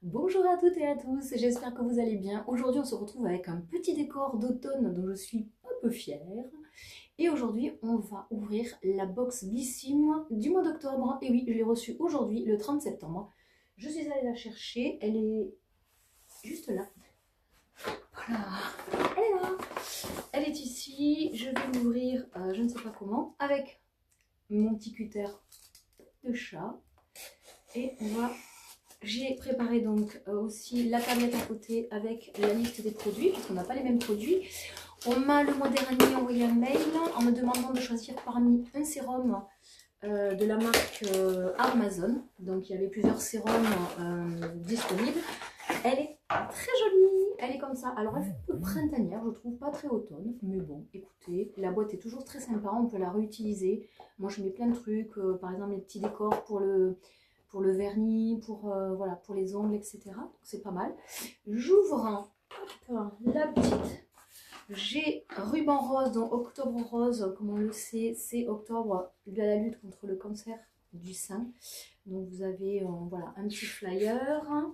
Bonjour à toutes et à tous, j'espère que vous allez bien. Aujourd'hui, on se retrouve avec un petit décor d'automne dont je suis un peu fière. Et aujourd'hui, on va ouvrir la box Blissim du mois d'octobre. Et oui, je l'ai reçue aujourd'hui, le 30 septembre. Je suis allée la chercher, elle est juste là. Voilà, elle est là. Elle est ici, je vais l'ouvrir, je ne sais pas comment, avec mon petit cutter de chat. Et on va... J'ai préparé donc aussi la tablette à côté avec la liste des produits, puisqu'on n'a pas les mêmes produits. On m'a le mois dernier envoyé un mail en me demandant de choisir parmi un sérum de la marque Amazon. Donc il y avait plusieurs sérums disponibles. Elle est très jolie, elle est comme ça. Alors elle fait un peu printanière, je trouve, pas très automne. Mais bon, écoutez, la boîte est toujours très sympa, on peut la réutiliser. Moi je mets plein de trucs, par exemple les petits décors pour le vernis, voilà, pour les ongles, etc. Donc c'est pas mal. J'ouvre la petite. J'ai ruban rose, donc octobre rose, comme on le sait, c'est octobre de la lutte contre le cancer du sein. Donc vous avez voilà, un petit flyer.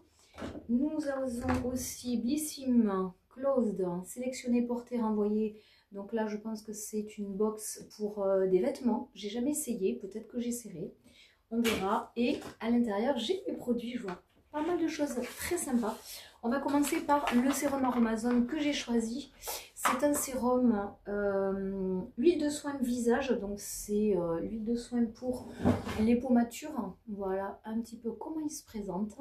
Nous avons aussi Blissim Closed, sélectionné, porté, renvoyé. Donc là, je pense que c'est une box pour des vêtements. J'ai jamais essayé, peut-être que j'essaierai. On verra. Et à l'intérieur, j'ai des produits, je vois pas mal de choses très sympas. On va commencer par le sérum Amazon que j'ai choisi. C'est un sérum huile de soin de visage. Donc c'est huile de soin pour les peaux matures. Voilà un petit peu comment il se présente.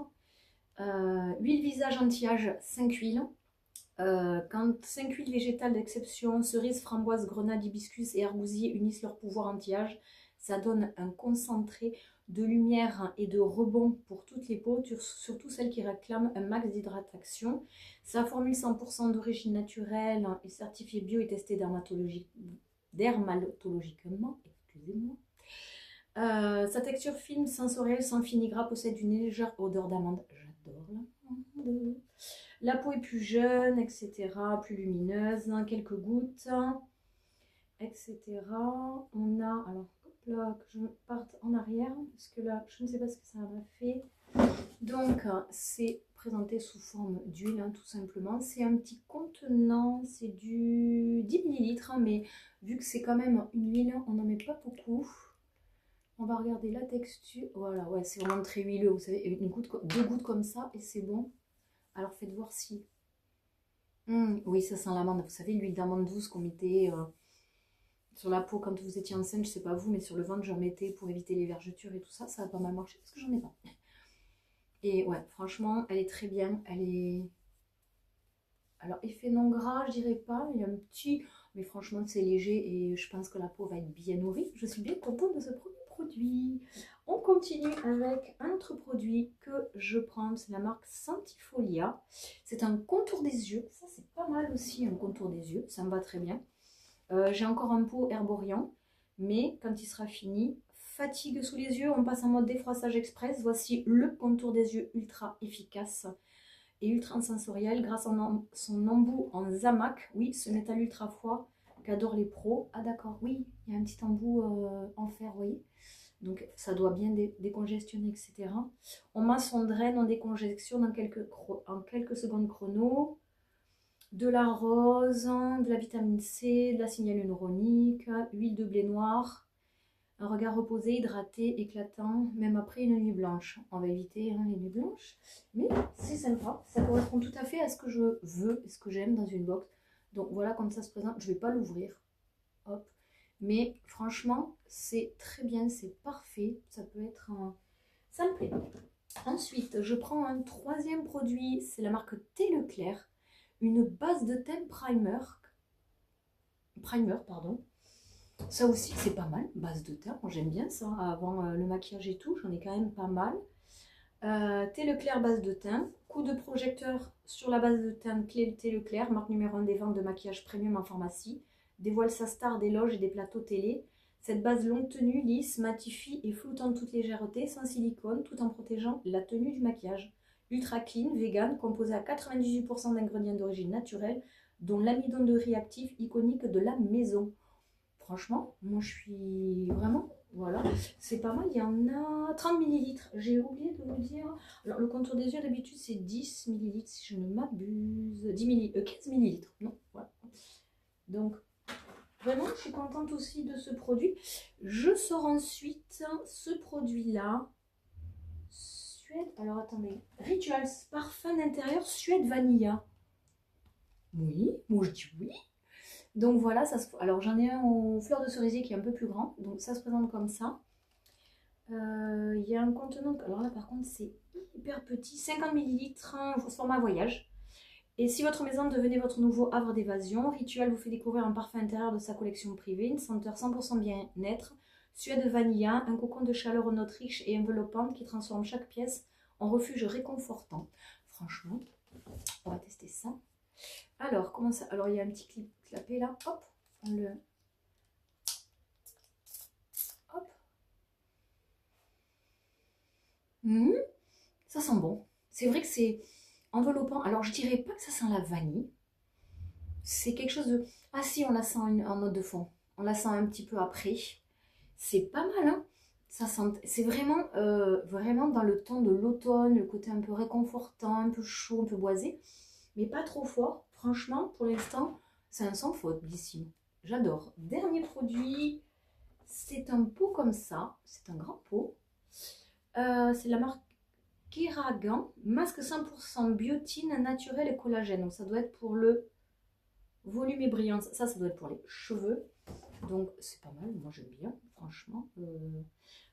Huile visage anti-âge, 5 huiles. Quand 5 huiles végétales d'exception, cerises, framboises, grenades, hibiscus et argousier unissent leur pouvoir anti-âge, ça donne un concentré de lumière et de rebond pour toutes les peaux, surtout celles qui réclament un max d'hydratation. Sa formule 100% d'origine naturelle est certifiée bio et testée dermatologiquement. Excusez-moi. Sa texture fine, sensorielle, sans fini gras, possède une légère odeur d'amande. J'adore l'amande. La peau est plus jeune, etc., plus lumineuse, quelques gouttes, etc. On a, alors, hop là, que je parte en arrière, parce que là, je ne sais pas ce que ça m'a fait. Donc, c'est présenté sous forme d'huile, tout simplement. C'est un petit contenant, c'est du 10 ml, mais vu que c'est quand même une huile, on n'en met pas beaucoup. On va regarder la texture. Voilà, ouais, c'est vraiment très huileux. Vous savez, une goutte, deux gouttes comme ça, et c'est bon. Alors, faites voir si... oui, ça sent l'amande. Vous savez, l'huile d'amande douce qu'on mettait sur la peau quand vous étiez enceinte, je sais pas vous, mais sur le ventre, j'en mettais pour éviter les vergetures et tout ça. Ça a pas mal marché parce que j'en ai pas. Et ouais, franchement, elle est très bien. Elle est... Alors, effet non gras, je dirais pas. Il y a un petit... Mais franchement, c'est léger et je pense que la peau va être bien nourrie. Je suis bien contente de ce premier produit. On continue avec un autre produit que je prends. C'est la marque Santifolia. C'est un contour des yeux. Ça, c'est pas mal aussi, un contour des yeux. Ça me va très bien. J'ai encore un pot herborian. Mais quand il sera fini, fatigue sous les yeux, on passe en mode défroissage express. Voici le contour des yeux ultra efficace et ultra sensoriel grâce à son embout en zamac. Oui, ce métal ultra froid qu'adorent les pros. Ah d'accord, oui, il y a un petit embout en fer, vous voyez. Donc ça doit bien décongestionner, etc. On masse, on draine, on décongestionne en quelques secondes chrono. De la rose, de la vitamine C, de la hyaluronique, huile de blé noir. Un regard reposé, hydraté, éclatant, même après une nuit blanche. On va éviter les nuits blanches, mais c'est sympa. Ça correspond tout à fait à ce que je veux et ce que j'aime dans une box. Donc voilà comme ça se présente. Je ne vais pas l'ouvrir. Hop. Mais franchement, c'est très bien, c'est parfait. Ça peut être un... Ça me plaît. Ensuite, je prends un troisième produit. C'est la marque Thé Leclerc. Une base de thème primer. Primer, pardon. Ça aussi, c'est pas mal, base de teint. Moi, j'aime bien ça. Avant le maquillage et tout, j'en ai quand même pas mal. Thé Leclerc, base de teint. Coup de projecteur sur la base de teint Thé Leclerc, marque numéro 1 des ventes de maquillage premium en pharmacie. Dévoile sa star des loges et des plateaux télé. Cette base longue tenue, lisse, matifie et floutant de toute légèreté, sans silicone, tout en protégeant la tenue du maquillage. Ultra clean, vegan, composé à 98% d'ingrédients d'origine naturelle, dont l'amidon de riz actif iconique de la maison. Franchement, moi je suis vraiment Voilà, c'est pas mal. Il y en a 30 millilitres. J'ai oublié de vous dire. Alors, le contour des yeux, d'habitude, c'est 10 millilitres, si je ne m'abuse. 15 millilitres. Non, voilà. Donc, vraiment, je suis contente aussi de ce produit. Je sors ensuite ce produit-là. Suède. Alors, attendez. Rituals parfum d'intérieur Suède Vanilla. Oui, moi je dis oui. Donc voilà, alors j'en ai un aux fleurs de cerisier qui est un peu plus grand. Donc ça se présente comme ça. Il y a un contenant, alors là par contre c'est hyper petit, 50 millilitres, format voyage. Et si votre maison devenait votre nouveau havre d'évasion, Ritual vous fait découvrir un parfum intérieur de sa collection privée, une senteur 100% bien-être, Suède Vanilla, un cocon de chaleur aux notes riches et enveloppantes qui transforme chaque pièce en refuge réconfortant. Franchement, on va tester ça. Alors, comment ça? Alors, il y a un petit clip clapé là. Hop, on le... Hop. Ça sent bon. C'est vrai que c'est enveloppant. Alors, je dirais pas que ça sent la vanille. C'est quelque chose de... Ah si, on la sent en note de fond. On la sent un petit peu après. C'est pas mal, hein? Ça sent... C'est vraiment, vraiment dans le ton de l'automne, le côté un peu réconfortant, un peu chaud, un peu boisé. Mais pas trop fort. Franchement, pour l'instant, c'est un sans faute, Blissim. J'adore. Dernier produit, c'est un pot comme ça. C'est un grand pot. C'est la marque Keragan. Masque 100% biotine, naturel et collagène. Donc ça doit être pour le volume et brillance. Ça doit être pour les cheveux. Donc c'est pas mal. Moi j'aime bien, franchement.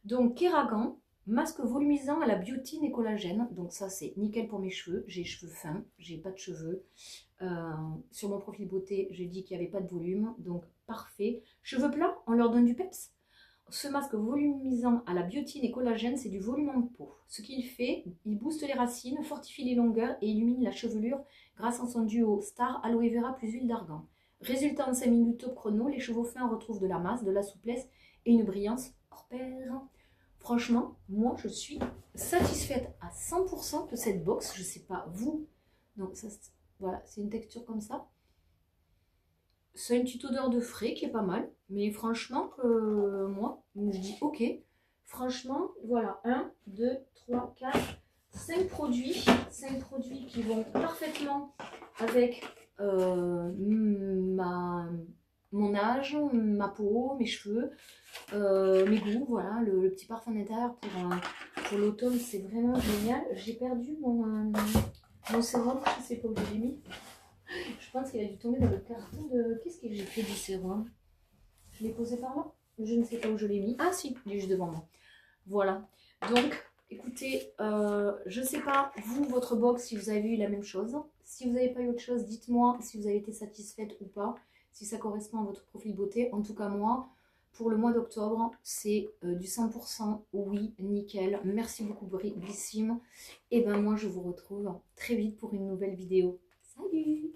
Donc Keragan. Masque volumisant à la biotine et collagène. Donc ça c'est nickel pour mes cheveux. J'ai les cheveux fins, j'ai pas de cheveux. Sur mon profil beauté, j'ai dit qu'il n'y avait pas de volume. Donc parfait. Cheveux plats, on leur donne du peps. Ce masque volumisant à la biotine et collagène, c'est du volume en peau. Ce qu'il fait, il booste les racines, fortifie les longueurs et illumine la chevelure grâce à son duo Star Aloe Vera plus huile d'argan. Résultat en 5 minutes top chrono, les cheveux fins retrouvent de la masse, de la souplesse et une brillance hors pair. Franchement, moi je suis satisfaite à 100% de cette box. Je sais pas vous. Donc ça, voilà, c'est une texture comme ça. C'est une petite odeur de frais qui est pas mal. Mais franchement, moi, je dis ok. Franchement, voilà. 1, 2, 3, 4, 5 produits. 5 produits qui vont parfaitement avec mon âge, ma peau, mes cheveux, mes goûts. Voilà, le petit parfum d'intérieur pour l'automne, c'est vraiment génial. J'ai perdu mon sérum, je sais pas où je l'ai mis. Je pense qu'il a dû tomber dans le carton de... Qu'est-ce que j'ai fait du sérum? Je l'ai posé par là? Je ne sais pas où je l'ai mis. Ah si, il est juste devant moi. Voilà. Donc, écoutez, je ne sais pas, vous, votre box, si vous avez eu la même chose. Si vous n'avez pas eu autre chose, dites-moi si vous avez été satisfaite ou pas. Si ça correspond à votre profil beauté. En tout cas, moi, pour le mois d'octobre, c'est du 100%. Oui, nickel. Merci beaucoup, Blissim. Et ben moi, je vous retrouve très vite pour une nouvelle vidéo. Salut!